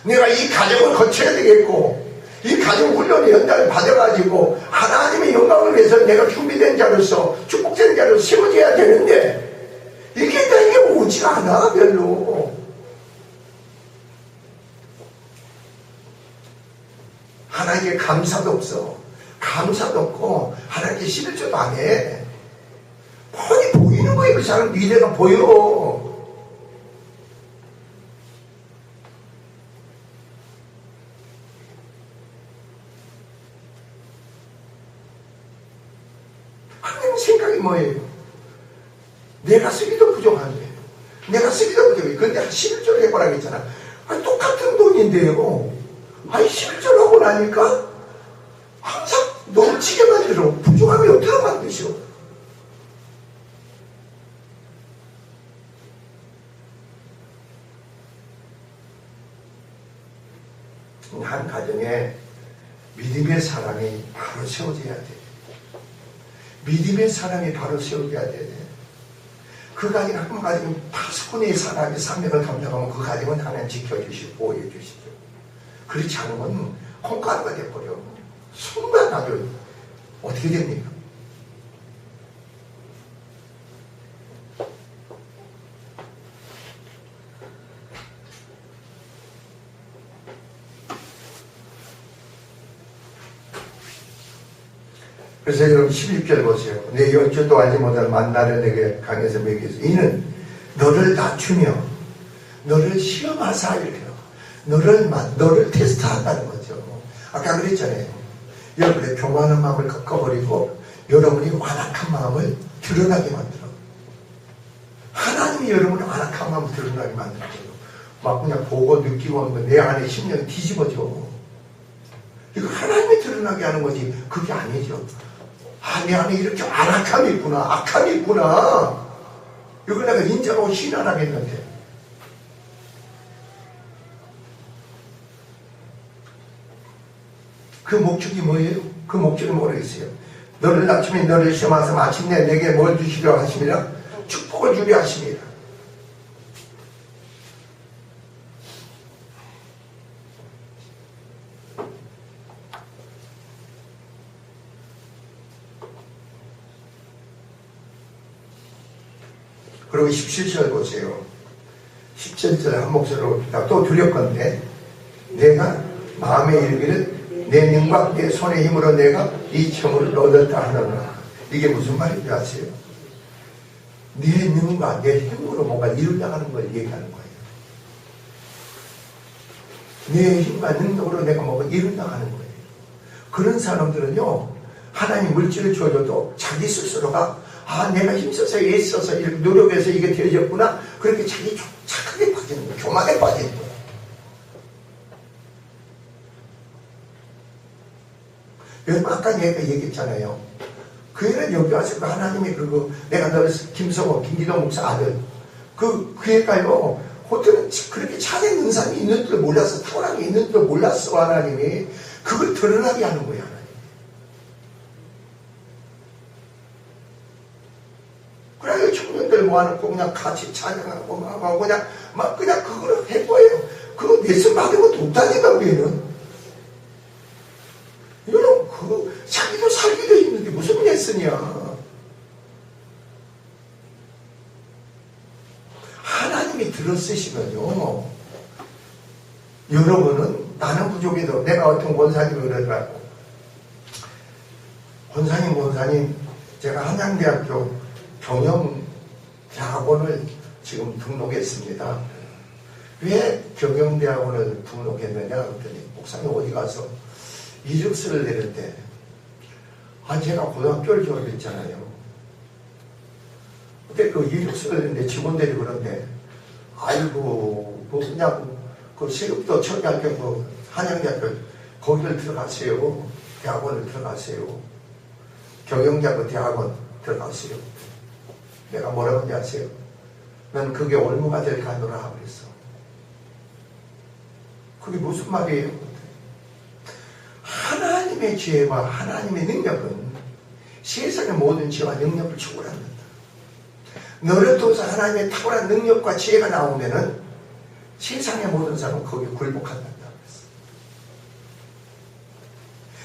내가 이 가정을 거쳐야 되겠고 이 가정 훈련의 연단을 받아가지고 하나님의 영광을 위해서 내가 준비된 자로서 축복된 자로서 세워져야 되는데 이게 나에게 오지가 않아 별로. 하나님께 감사도 없어. 감사도 없고 하나님께 11조도 안 해. 뻔히 보이는 거예요. 그 사람 미래가 보여. 하나님 생각이 뭐예요? 내가 쓰기도 부족한데 내가 쓰기도 부족해. 근데 11조를 해보라고 했잖아. 아니, 똑같은 돈인데요. 아니 11조를 하고 나니까 항상 넘치게 만들어. 부족함이 어떻게 만드셔? 한 가정에 믿음의 사람이 바로 세워져야 돼. 믿음의 사람이 바로 세워져야 돼. 그 가정 한 가정 5분의 사람이 사명을 감당하면 그 가정은 하나님 지켜주시고 보호해주시죠. 그렇지 않으면 콩가루가 돼버려. 순간 아주 어떻게 됩니까? 그래서 여러분 16절 보세요. 내 연주도 알지 못할 만나를 내게 강에서 먹이소. 이는 너를 낮추며 너를 시험하사 이래요. 너를 테스트한다는 거죠. 아까 그랬잖아요. 여러분의 교만한 마음을 꺾어버리고 여러분이 완악한 마음을 드러나게 만들어. 하나님이 여러분의 완악한 마음을 드러나게 만들어요. 막 그냥 보고 느끼고 하는 거 내 안에 심령이 뒤집어져. 이거 하나님이 드러나게 하는 거지 그게 아니죠. 아, 내 안에 이렇게 완악함이 있구나, 악함이 있구나. 이걸 내가 인정하고 신앙하겠는데. 그 목적이 뭐예요? 그 목적이 모르겠어요. 너를 낮추면 너를 시험하사 마침내 내게 뭘 주시려 하십니다. 축복을 주려 하십니다. 그리고 17절 보세요. 17절 한 목소리로 또 두렵건대 내가 마음에 이르기를 내 능과 내 손의 힘으로 내가 이 청을 얻었다 하느라. 이게 무슨 말인지 아세요? 내 능과 내 힘으로 뭔가 이루려고 걸 얘기하는 거예요. 내 힘과 능력으로 내가 뭔가 이루려고 하는 거예요. 그런 사람들은요, 하나님 물질을 줘줘도 자기 스스로가 내가 힘써서 애써서 이렇게 노력해서 이게 되어졌구나. 그렇게 자기 착하게 빠지는 거예요. 교만에 빠지는 거예요. 여러분 아까 얘기했잖아요. 그 애는 여기 와서 그 하나님이 그리고 내가 너를 김성호 김기동 목사 아들 그 애가요 호텔은 그렇게 찬양 능상이 있는 줄 몰랐어. 타고난 게 있는 줄 몰랐어. 하나님이 그걸 드러나게 하는 거예요. 그래 청년들 모아놓고 그냥 같이 찬양하고 막 그냥 그거를 할 거예요. 그거 레슨 받은 것도 없다니까 우리는. 여러분 그 자기도 살기도 힘든데 무슨 레슨이야. 하나님이 들어쓰시면요 여러분은 나는 부족해도 내가 어떤 원사님이 그러더라고. 원사님 제가 한양대학교 경영대학원을 지금 등록했습니다. 왜 경영대학원을 등록했느냐 그랬더니 목사님 어디 가서 이력서를 내는데 제가 고등학교를 졸업했잖아요. 근데 그 이력서를 내는데 직원들이 그런데 아이고 뭐 그냥 그 시급도 초등학교 그 한양대학교 거기를 들어가세요. 대학원을 들어가세요. 경영자고 대학원 들어갔어요. 내가 뭐라고 하는지 아세요? 넌 그게 올무가 될 간호라 하고 그랬어. 그게 무슨 말이에요? 하나님의 지혜와 하나님의 능력은 세상의 모든 지혜와 능력을 초월합니다. 너를 통해서 하나님의 탁월한 능력과 지혜가 나오면은 세상의 모든 사람은 거기에 굴복한다.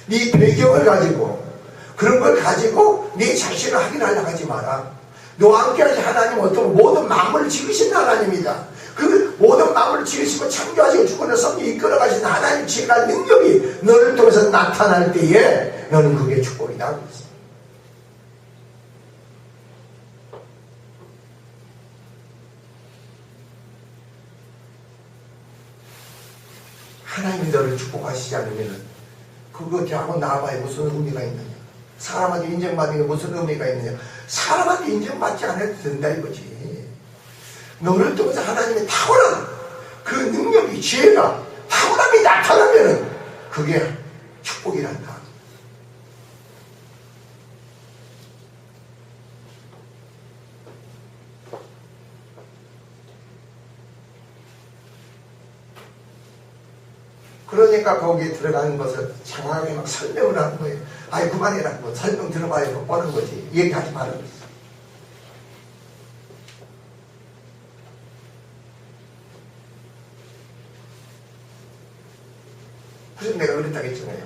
네 배경을 가지고 그런 걸 가지고 네 자신을 확인하려고 하지 마라. 너와 함께 하신 하나님은 어떤 모든 만물을 지으신 하나님이다. 그 모든 만물을 지으시고 창조하시고 주권을 섭리 이끌어가신 하나님 지혜가 능력이 너를 통해서 나타날 때에 너는 그게 축복이다. 하나님이 너를 축복하시지 않으면 그거 대학원 나와봐야 무슨 의미가 있느냐. 사람한테 인정받는 게 무슨 의미가 있느냐. 사람한테 인정받지 않아도 된다 이거지. 너를 통해서 하나님의 탁월한 그 능력이 지혜가 탁월함이 나타나면 그게 축복이란다. 그러니까 거기에 들어가는 것을 장황하게 막 설명을 하는 거예요. 아이 그만해라. 뭐 설명 들어봐야 뻔한 거지. 얘기하지 말라고 했어. 그래서 내가 그랬다고 했잖아요.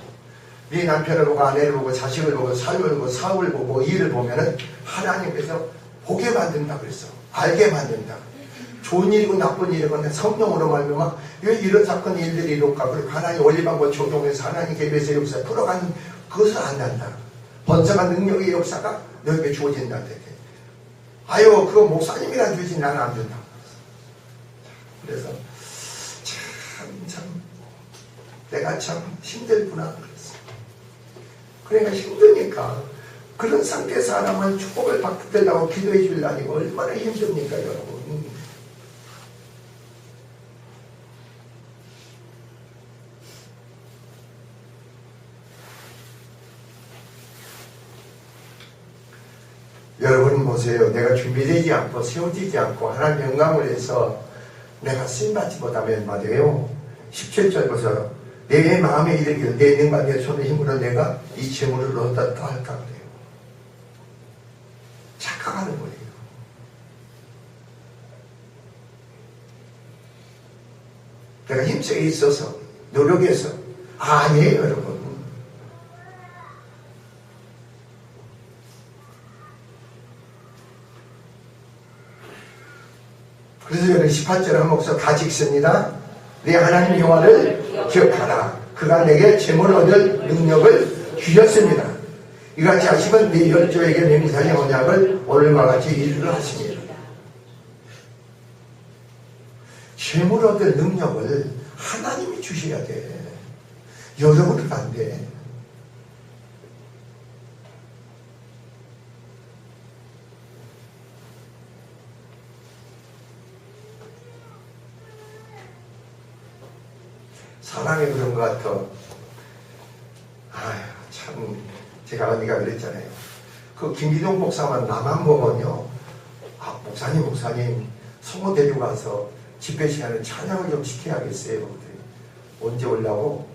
네 남편을 보고 아내를 보고 자식을 보고 삶을 보고 사업을 보고 일을 보면은 하나님께서 보게 만든다 그랬어. 알게 만든다. 좋은 일이고 나쁜 일이고 성령으로 말미암아 왜 이런 사건 일들이 이럴까. 그리고 하나님 원리방법 적용해서 하나님 계획에서 역사 풀어가는 그것을 안단다. 번성한 능력의 역사가 너에게 주어진다. 아유 그거 목사님이란 주지 나는 안 준다. 그래서 참 내가 참 힘들구나 그랬어. 그러니까 힘드니까 그런 상태에서 하나만 축복을 받으려고 기도해 주려니 얼마나 힘듭니까 여러분. 여러분 보세요. 내가 준비되지 않고 세워지지 않고 하나님 영광을 위해서 내가 쓰임받지 못하면 말이에요. 17절 보세요. 내 마음에 이르기를 내 능과 내 손의 힘으로 내가 이 재물을 얻었다 할까 그래요. 착각하는 거예요. 내가 힘쓰게 있어서 노력해서 아니에요 여러분. 그래서 저는 18절 한 목소 다 읽습니다. 내 하나님 여호와를 기억하라. 그가 내게 재물을 얻을 능력을 주셨습니다. 이같이 하시면 네 열조에게 맹세한 언약을 오늘과 같이 이루려 하십니다. 재물을 얻을 능력을 하나님이 주셔야 돼. 여러분은 안 돼. 사랑이 그런 것 같아. 아휴, 참, 제가 언니가 그랬잖아요. 그 김기동 목사만 나만 보면요. 아, 목사님, 성모 데리고 가서 집회 시간에 찬양을 좀 시켜야겠어요. 그랬더니, 언제 오려고?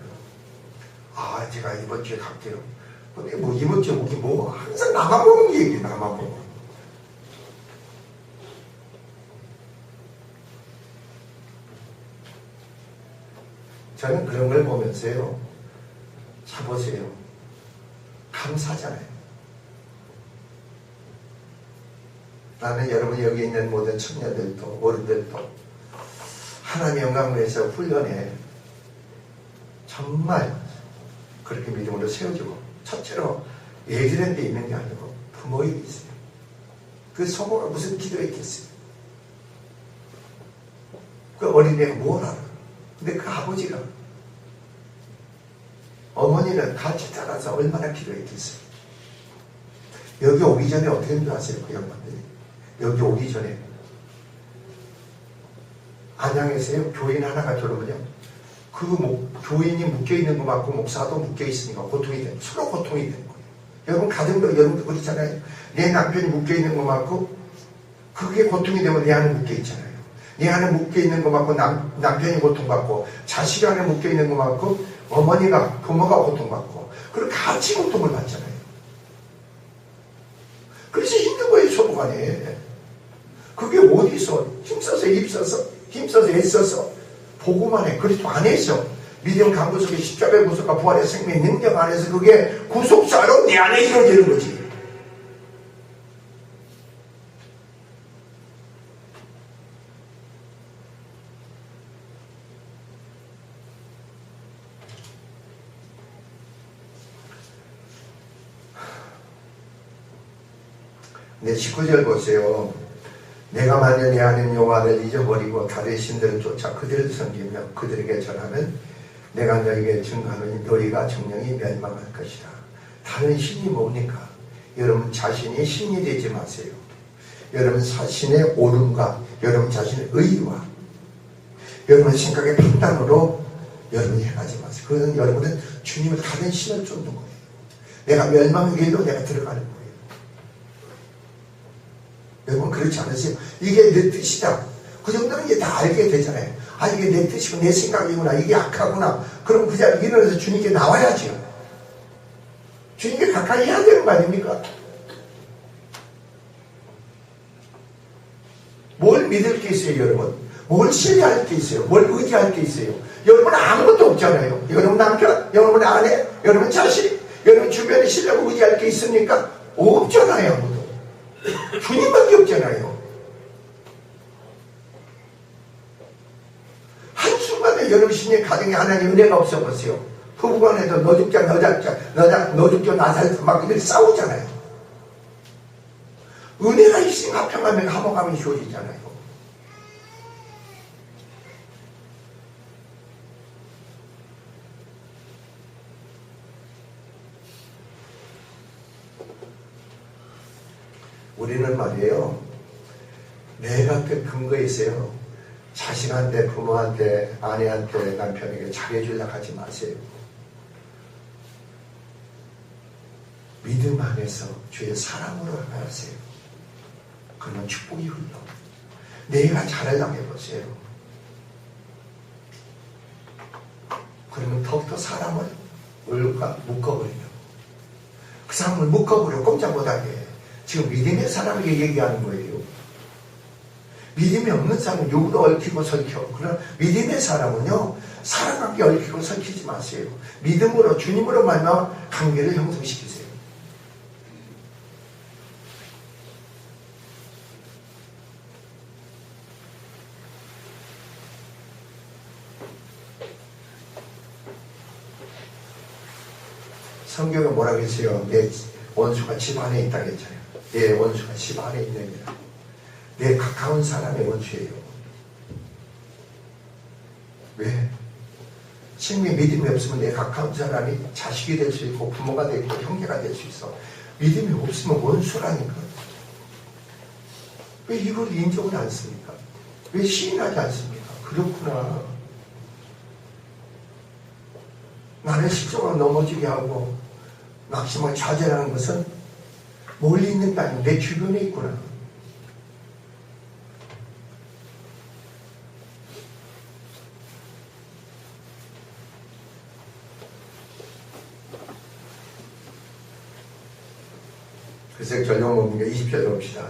아, 제가 이번 주에 갈게요. 근데 뭐, 이번 주에 오기 뭐, 항상 나만 보는 얘기, 나만 보고. 저는 그런 걸 보면서요. 자 보세요. 감사잖아요. 나는 여러분 여기 있는 모든 청년들도 어른들도 하나님의 영광을 위해서 훈련에 정말 그렇게 믿음으로 세워주고 첫째로 예전에 데 있는 게 아니고 부모에게 있어요. 그 성모가 무슨 기도했겠어요. 그 어린애가 뭘 알아. 근데 그 아버지가 어머니는 같이 따라서 얼마나 기도했겠어요. 여기 오기 전에 어떻게 된 줄 아세요? 그 양반들이 여기 오기 전에 안양에서요 교인 하나가 들어오면요 그 교인이 묶여있는 거 맞고 목사도 묶여있으니까 고통이 된 서로 고통이 된 거예요. 여러분 가정도 여러분도 그렇잖아요. 내 남편이 묶여있는 거 맞고 그게 고통이 되면 내 안에 묶여있잖아요. 내 안에 묶여있는 거 맞고 남편이 고통받고 자식 안에 묶여있는 거 맞고 어머니가 부모가 고통받고 그리고 같이 고통을 받잖아요. 그래서 힘든 거예요. 소부간에. 그게 어디서 힘써서 애써서 보고만 해. 그리스도 안에서 믿음 강구 속에 십자가의 구속과 부활의 생명의 능력 안에서 그게 구속사로 내 안에 이루어지는 거지. 네, 19절 보세요. 내가 만일 내 안에 여호와를 잊어버리고 다른 신들을 쫓아 그들을 섬기며 그들에게 전하면 내가 너에게 증거하노니 너희가 정령이 멸망할 것이다. 다른 신이 뭡니까? 여러분 자신이 신이 되지 마세요. 여러분 자신의 옳음과 여러분 자신의 의와 여러분 생각의 판단으로 여러분이 행하지 마세요. 그것은 여러분은 주님을 다른 신을 쫓는 거예요. 내가 멸망의 길로 내가 들어가는 거예요. 여러분 그렇지 않으세요? 이게 내 뜻이다. 그 정도는 이제 다 알게 되잖아요. 아 이게 내 뜻이고 내 생각이구나. 이게 악하구나. 그럼 그 자리에 일어나서 주님께 나와야죠. 주님께 가까이 해야 되는 거 아닙니까? 뭘 믿을 게 있어요 여러분? 뭘 신뢰할 게 있어요? 뭘 의지할 게 있어요? 여러분 아무것도 없잖아요. 여러분 남편, 여러분 아내, 여러분 자식, 여러분 주변에 신뢰하고 의지할 게 있습니까? 없잖아요. 아무도. 주님밖에 없잖아요. 한순간에 여러분 신의 가정에 하나님 은혜가 없어 보세요. 부부간에도 너 죽자 너 죽자 나 살자 막 이렇게 싸우잖아요. 은혜가 있으면 합평하면 화목함이 주어지잖아요. 우리는 말이에요. 내가 그 근거에 있어요. 자식한테, 부모한테, 아내한테, 남편에게 잘해주려고 하지 마세요. 믿음 안에서 주의 사랑으로 하세요. 그러면 축복이 흘러. 내가 잘하려고 해보세요. 그러면 더욱더 사람을 묶어버리려고. 그 사람을 묶어버려 꼼짝 못하게. 지금 믿음의 사람에게 얘기하는 거예요. 믿음이 없는 사람은 누구도 얽히고 설켜. 그러나 믿음의 사람은요, 사랑관계 얽히고 설키지 마세요. 믿음으로, 주님으로 만나 관계를 형성시키세요. 성경에 뭐라고 했어요? 내 원수가 집 안에 있다고 했잖아요. 내 원수가 집 안에 있느니라. 내 가까운 사람의 원수예요. 왜? 신의 믿음이 없으면 내 가까운 사람이 자식이 될 수 있고 부모가 되고 형제가 될 수 있어. 믿음이 없으면 원수라니까. 왜 이걸 인정을 안 씁니까? 왜 시인하지 않습니까? 그렇구나. 나를 십자가로 넘어지게 하고 낙심을 좌절하는 것은 멀리 있는 게 아니고 내 주변에 있구나. 그래서 결론 뭡니까? 20절 봅시다.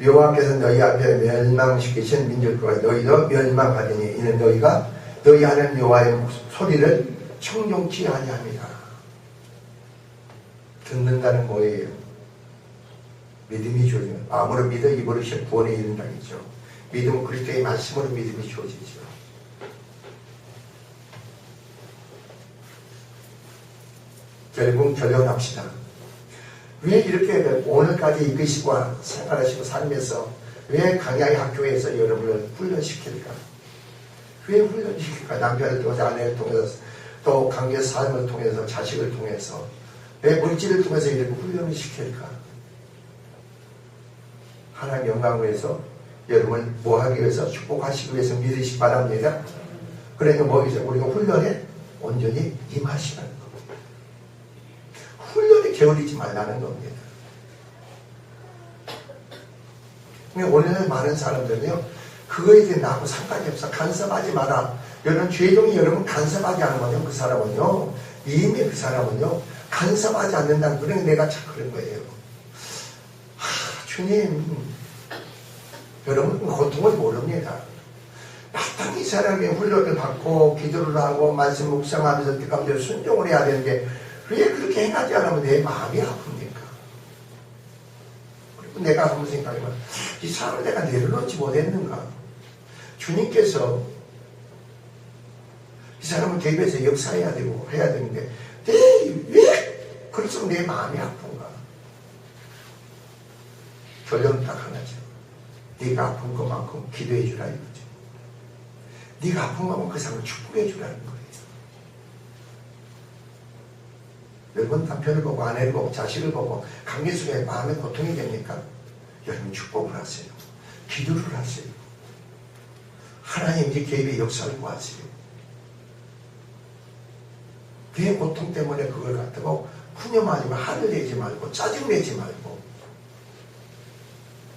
여호와께서 너희 앞에 멸망시키신 민족과 너희도 멸망하리니 이는 너희가 너희 하나님 여호와의 소리를 청종치 아니함이라. 듣는다는 뭐예요? 믿음이 주어지는. 마음으로 믿어 입으로 구원에 이른다겠죠. 믿음은 그리스도의 말씀으로 믿음이 주어지죠. 결국 결론합시다. 왜 이렇게 오늘까지 이끄시고 생활하시고 살면서 왜 강야의 학교에서 여러분을 훈련시킬까? 왜 훈련시킬까? 남편을 통해서 아내를 통해서 또 관계 삶을 통해서 자식을 통해서 내 물질을 통해서 이렇게 훈련을 시킬까? 하나님 영광을 위해서 여러분을 뭐 하기 위해서 축복하시기 위해서 믿으시기 바랍니다. 그러니까 뭐겠어요? 우리가 훈련에 온전히 임하시라는 겁니다. 훈련이 게으르지 말라는 겁니다. 오늘날 많은 사람들은요, 그거에 대해 나하고 상관이 없어. 간섭하지 마라. 여러분, 죄종이 여러분 간섭하지 않으면 그 사람은요, 이미 그 사람은요, 간섭하지 않는다는 그런 내가 참 그런 거예요. 주님, 여러분 고통을 모릅니다. 마땅히 이 사람이 훈련을 받고 기도를 하고 말씀 묵상하면서 그 가운데 순종을 해야 되는데 왜 그렇게 행하지 않으면 내 마음이 아픕니까? 그리고 내가 한번 생각해보면 이 사람을 내가 내려놓지 못했는가? 주님께서 이 사람을 대비해서 역사해야 되고 해야 되는데 왜 그럴수록 내 마음이 아픈가? 결론은 딱 하나죠. 네가 아픈 것만큼 기도해 주라 이거죠. 네가 아픈 것만큼 그 사람을 축복해 주라는 거예요. 여러분 남편을 보고 아내를 보고 자식을 보고 관계 속에 마음의 고통이 됩니까? 여러분 축복을 하세요. 기도를 하세요. 하나님 이제 개입의 역사를 구하세요. 그의 고통 때문에 그걸 갖다가 푸념하지 말고 화를 내지 말고 짜증내지 말고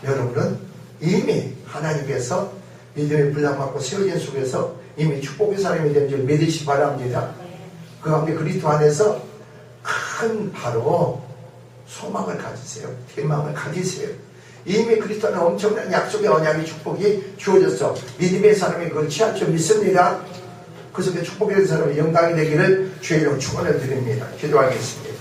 여러분은 이미 하나님께서 믿음의 분량받고 세워진 속에서 이미 축복의 사람이 된 줄 믿으시 바랍니다. 그 가운데 그리스도 안에서 큰 바로 소망을 가지세요. 희망을 가지세요. 이미 그리스도 안에 엄청난 약속의 언약의 축복이 주어져서 믿음의 사람이 그걸 취할 줄 믿습니다. 그 속에 축복의 사람의 영광이 되기를 주의 이름으로 축원을 드립니다. 기도하겠습니다.